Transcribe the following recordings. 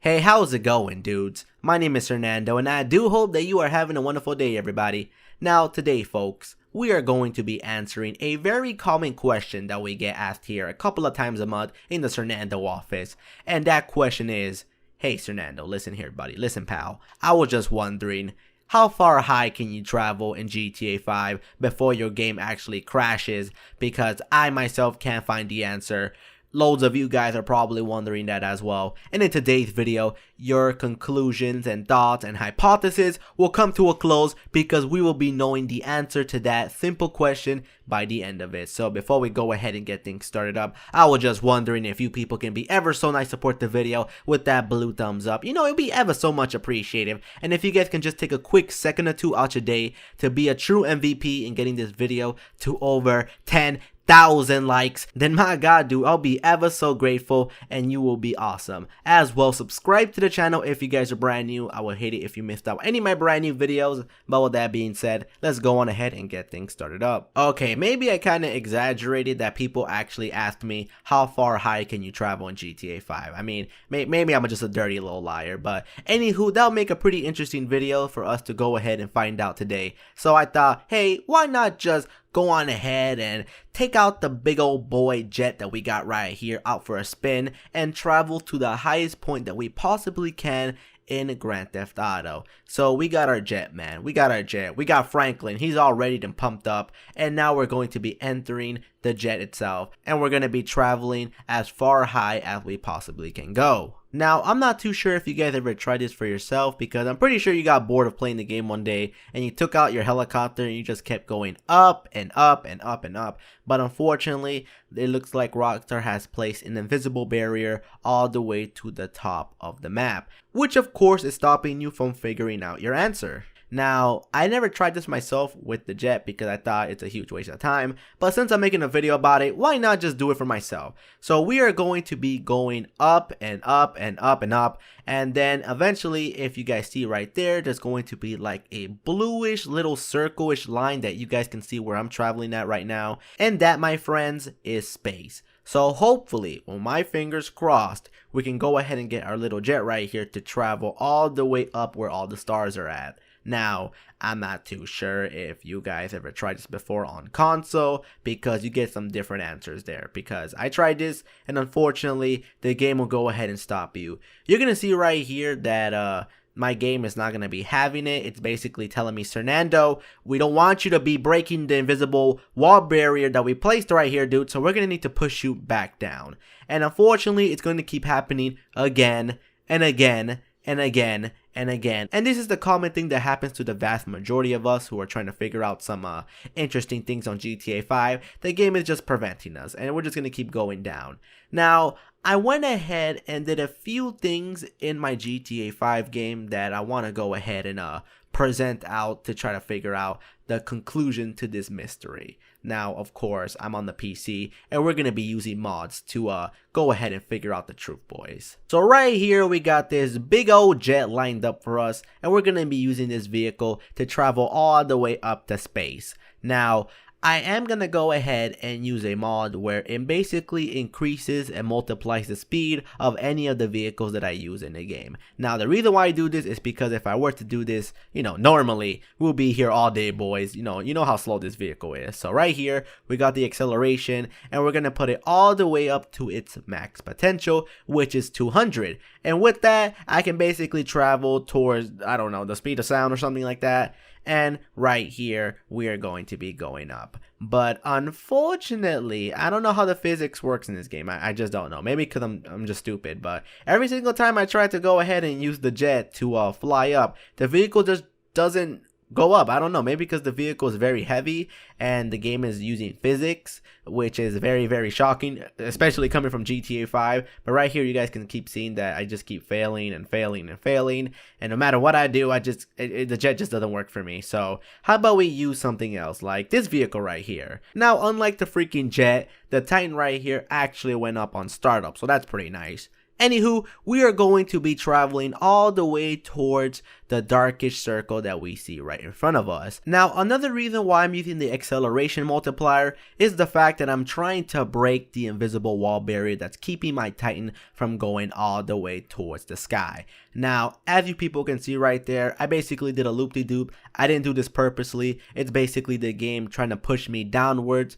Hey, how's it going, dudes? My name is Fernando, and I do hope that you are having a wonderful day, everybody. Now, today, folks, we are going to be answering a very common question that we get asked here a couple of times a month in the Fernando office. And that question is, hey, Fernando, listen here, buddy. Listen, pal. I was just wondering, how far high can you travel in GTA 5 before your game actually crashes? Because I myself can't find the answer. Loads of you guys are probably wondering that as well. And in today's video, your conclusions and thoughts and hypotheses will come to a close because we will be knowing the answer to that simple question by the end of it. So before we go ahead and get things started up, I was just wondering if you people can be ever so nice, support the video with that blue thumbs up. You know, it'd be ever so much appreciated. And if you guys can just take a quick second or two out your day to be a true MVP in getting this video to over 10,000 likes, then my god, dude, I'll be ever so grateful and you will be awesome. As well, subscribe to the channel if you guys are brand new. I would hate it if you missed out any of my brand new videos. But with that being said, let's go on ahead and get things started up. Okay, maybe I kind of exaggerated that people actually asked me how far high can you travel in GTA 5. I mean, maybe I'm just a dirty little liar, but anywho, that'll make a pretty interesting video for us to go ahead and find out today. So I thought, hey, why not just go on ahead and take out the big old boy jet that we got right here out for a spin and travel to the highest point that we possibly can in Grand Theft Auto. So we got our jet, man. We got our jet. We got Franklin. He's all ready and pumped up. And now we're going to be entering the jet itself. And we're going to be traveling as far high as we possibly can go. Now, I'm not too sure if you guys ever tried this for yourself, because I'm pretty sure you got bored of playing the game one day and you took out your helicopter and you just kept going up and up and up and up. But unfortunately, it looks like Rockstar has placed an invisible barrier all the way to the top of the map, which of course is stopping you from figuring out your answer. Now, I never tried this myself with the jet because I thought it's a huge waste of time, but since I'm making a video about it, why not just do it for myself? So we are going to be going up and up and up and up, and then eventually, if you guys see right there, there's going to be like a bluish little circle-ish line that you guys can see where I'm traveling at right now, and that, my friends, is space. So hopefully, with my fingers crossed, we can go ahead and get our little jet right here to travel all the way up where all the stars are at. Now, I'm not too sure if you guys ever tried this before on console, because you get some different answers there, because I tried this and unfortunately the game will go ahead and stop you. You're gonna see right here that my game is not gonna be having it. It's basically telling me, Fernando, we don't want you to be breaking the invisible wall barrier that we placed right here, dude, so we're gonna need to push you back down. And unfortunately, it's going to keep happening again and again and again and again. And this is the common thing that happens to the vast majority of us who are trying to figure out some interesting things on GTA 5. The game is just preventing us, and we're just going to keep going down. Now, I went ahead and did a few things in my GTA 5 game that I want to go ahead and present out to try to figure out the conclusion to this mystery. Now, of course, I'm on the PC, and we're going to be using mods to go ahead and figure out the truth, boys. So right here, we got this big old jet lined up for us, and we're going to be using this vehicle to travel all the way up to space. Now, I am going to go ahead and use a mod where it basically increases and multiplies the speed of any of the vehicles that I use in the game. Now, the reason why I do this is because if I were to do this, you know, normally we'll be here all day, boys. You know how slow this vehicle is. So right here, we got the acceleration, and we're going to put it all the way up to its max potential, which is 200. And with that, I can basically travel towards, I don't know, the speed of sound or something like that. And right here, we are going to be going up. But unfortunately, I don't know how the physics works in this game. I just don't know. Maybe because I'm just stupid. But every single time I try to go ahead and use the jet to fly up, the vehicle just doesn't go up. I don't know, maybe because the vehicle is very heavy and the game is using physics, which is very, very shocking, especially coming from GTA 5. But right here, you guys can keep seeing that I just keep failing and failing and failing, and no matter what I do, the jet just doesn't work for me. So how about we use something else, like this vehicle right here. Now, unlike the freaking jet, the Titan right here actually went up on startup, so that's pretty nice. Anywho, we are going to be traveling all the way towards the darkish circle that we see right in front of us. Now, another reason why I'm using the acceleration multiplier is the fact that I'm trying to break the invisible wall barrier that's keeping my Titan from going all the way towards the sky. Now, as you people can see right there, I basically did a loop-de-doop. I didn't do this purposely. It's basically the game trying to push me downwards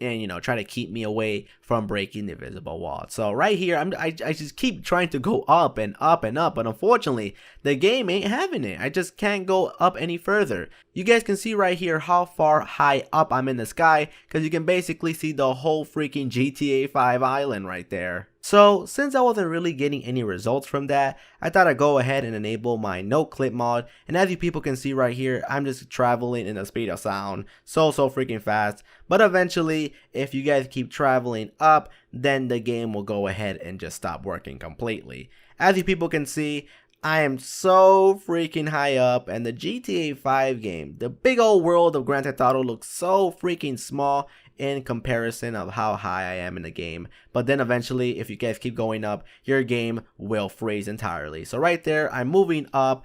and, you know, try to keep me away from breaking the invisible wall. So right here, I just keep trying to go up and up and up, but unfortunately, the game ain't having it. I just can't go up any further. You guys can see right here how far high up I'm in the sky, because you can basically see the whole freaking GTA 5 island right there. So since I wasn't really getting any results from that, I thought I'd go ahead and enable my Noclip mod, and as you people can see right here, I'm just traveling in the speed of sound so freaking fast. But eventually, if you guys keep traveling up, then the game will go ahead and just stop working completely. As you people can see, I am so freaking high up, and the GTA 5 game, the big old world of Grand Theft Auto, looks so freaking small in comparison of how high I am in the game. But then eventually, if you guys keep going up, your game will freeze entirely. So right there, I'm moving up.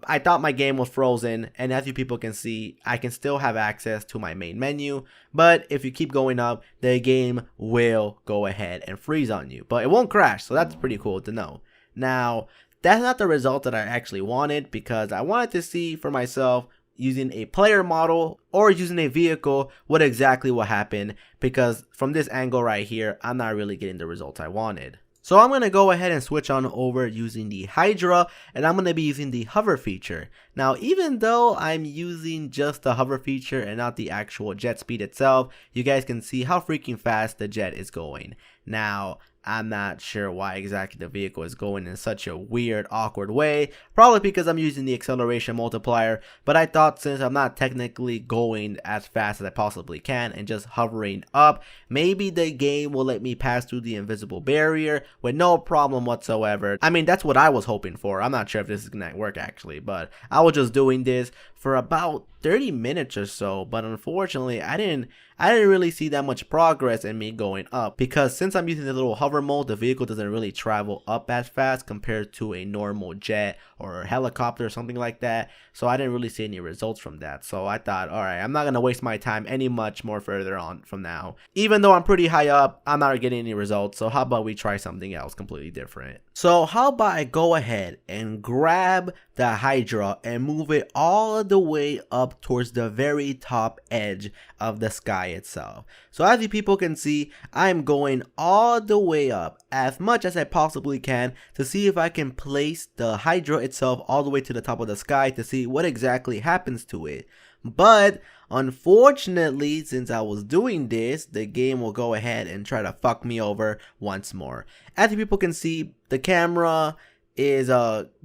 I thought my game was frozen, and as you people can see, I can still have access to my main menu, but if you keep going up, the game will go ahead and freeze on you, but it won't crash, so that's pretty cool to know. Now, that's not the result that I actually wanted, because I wanted to see for myself, using a player model or using a vehicle, what exactly will happen, because from this angle right here, I'm not really getting the results I wanted. So I'm going to go ahead and switch on over using the Hydra, and I'm going to be using the hover feature. Now, even though I'm using just the hover feature and not the actual jet speed itself, you guys can see how freaking fast the jet is going. Now, I'm not sure why exactly the vehicle is going in such a weird, awkward way. Probably because I'm using the acceleration multiplier, but I thought since I'm not technically going as fast as I possibly can and just hovering up, maybe the game will let me pass through the invisible barrier with no problem whatsoever. I mean, that's what I was hoping for. I'm not sure if this is gonna work actually, but I was just doing this for about 30 minutes or so, but unfortunately I didn't really see that much progress in me going up, because since I'm using the little hover mode, the vehicle doesn't really travel up as fast compared to a normal jet or a helicopter or something like that. So I didn't really see any results from that. So I thought, alright, I'm not gonna waste my time any much more further on from now. Even though I'm pretty high up, I'm not getting any results, so how about we try something else completely different. So how about I go ahead and grab the Hydra and move it all the way up towards the very top edge of the sky itself. So as you people can see, I'm going all the way up as much as I possibly can to see if I can place the Hydra itself all the way to the top of the sky to see what exactly happens to it. But unfortunately, since I was doing this, the game will go ahead and try to fuck me over once more. As you people can see, the camera is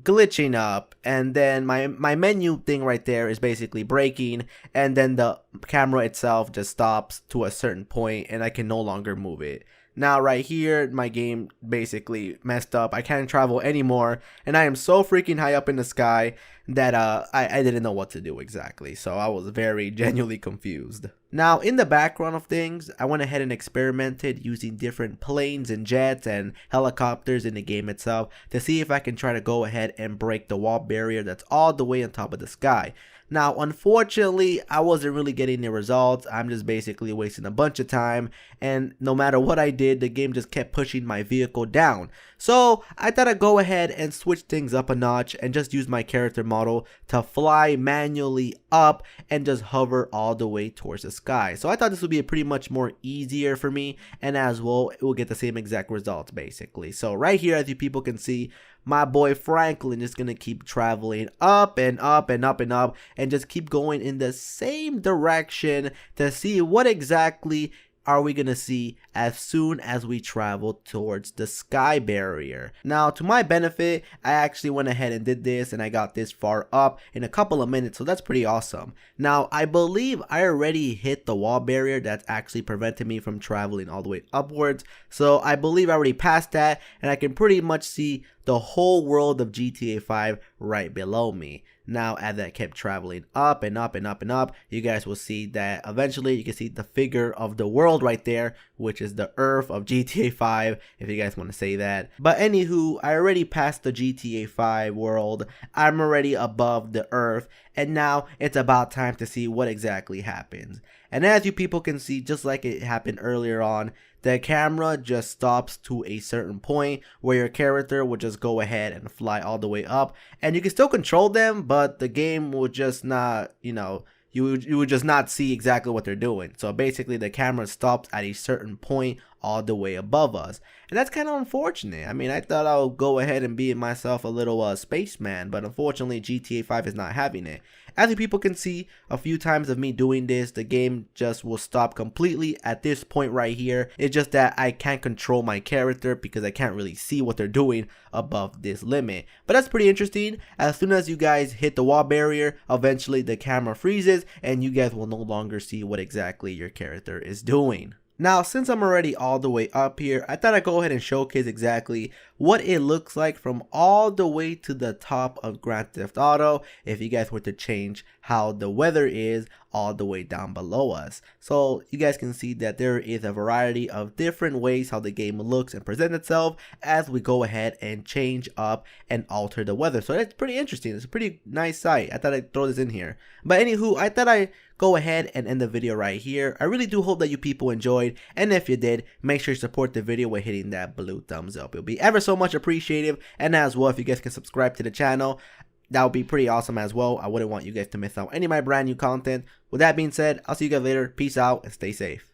glitching up, and then my menu thing right there is basically breaking, and then the camera itself just stops to a certain point and I can no longer move it. Now right here, my game basically messed up. I can't travel anymore, and I am so freaking high up in the sky that I didn't know what to do exactly. So I was very genuinely confused. Now in the background of things, I went ahead and experimented using different planes and jets and helicopters in the game itself to see if I can try to go ahead and break the wall barrier that's all the way on top of the sky. Now, unfortunately, I wasn't really getting the results. I'm just basically wasting a bunch of time, and no matter what I did, the game just kept pushing my vehicle down. So I thought I'd go ahead and switch things up a notch and just use my character model to fly manually up and just hover all the way towards the sky. So I thought this would be pretty much more easier for me, and as well, it will get the same exact results basically. So right here, as you people can see, my boy Franklin is gonna keep traveling up and up and up and up and just keep going in the same direction to see what exactly are we gonna see as soon as we travel towards the sky barrier. Now, to my benefit, I actually went ahead and did this, and I got this far up in a couple of minutes, so that's pretty awesome. Now, I believe I already hit the wall barrier that's actually preventing me from traveling all the way upwards, so I believe I already passed that, and I can pretty much see the whole world of GTA 5 right below me. Now, as I kept traveling up and up and up and up, you guys will see that eventually you can see the figure of the world right there, which is the Earth of GTA 5, if you guys want to say that. But anywho, I already passed the GTA 5 world. I'm already above the Earth, and now it's about time to see what exactly happens. And as you people can see, just like it happened earlier on, the camera just stops to a certain point where your character will just go ahead and fly all the way up, and you can still control them, but the game will just not, you would just not see exactly what they're doing. So basically the camera stops at a certain point all the way above us, and that's kind of unfortunate. I mean, I thought I would go ahead and be myself a little spaceman, but unfortunately GTA 5 is not having it. As you people can see, a few times of me doing this, the game just will stop completely at this point right here. It's just that I can't control my character because I can't really see what they're doing above this limit. But that's pretty interesting. As soon as you guys hit the wall barrier, eventually the camera freezes and you guys will no longer see what exactly your character is doing. Now, since I'm already all the way up here, I thought I'd go ahead and showcase exactly what it looks like from all the way to the top of Grand Theft Auto if you guys were to change how the weather is all the way down below us. So you guys can see that there is a variety of different ways how the game looks and presents itself as we go ahead and change up and alter the weather. So that's pretty interesting. It's a pretty nice sight. I thought I'd throw this in here. But anywho, I thought I'd go ahead and end the video right here. I really do hope that you people enjoyed, and if you did, make sure you support the video by hitting that blue thumbs up. It'll be ever so much appreciated, and as well, if you guys can subscribe to the channel, that would be pretty awesome as well. I wouldn't want you guys to miss out any of my brand new content. With that being said, I'll see you guys later. Peace out and stay safe.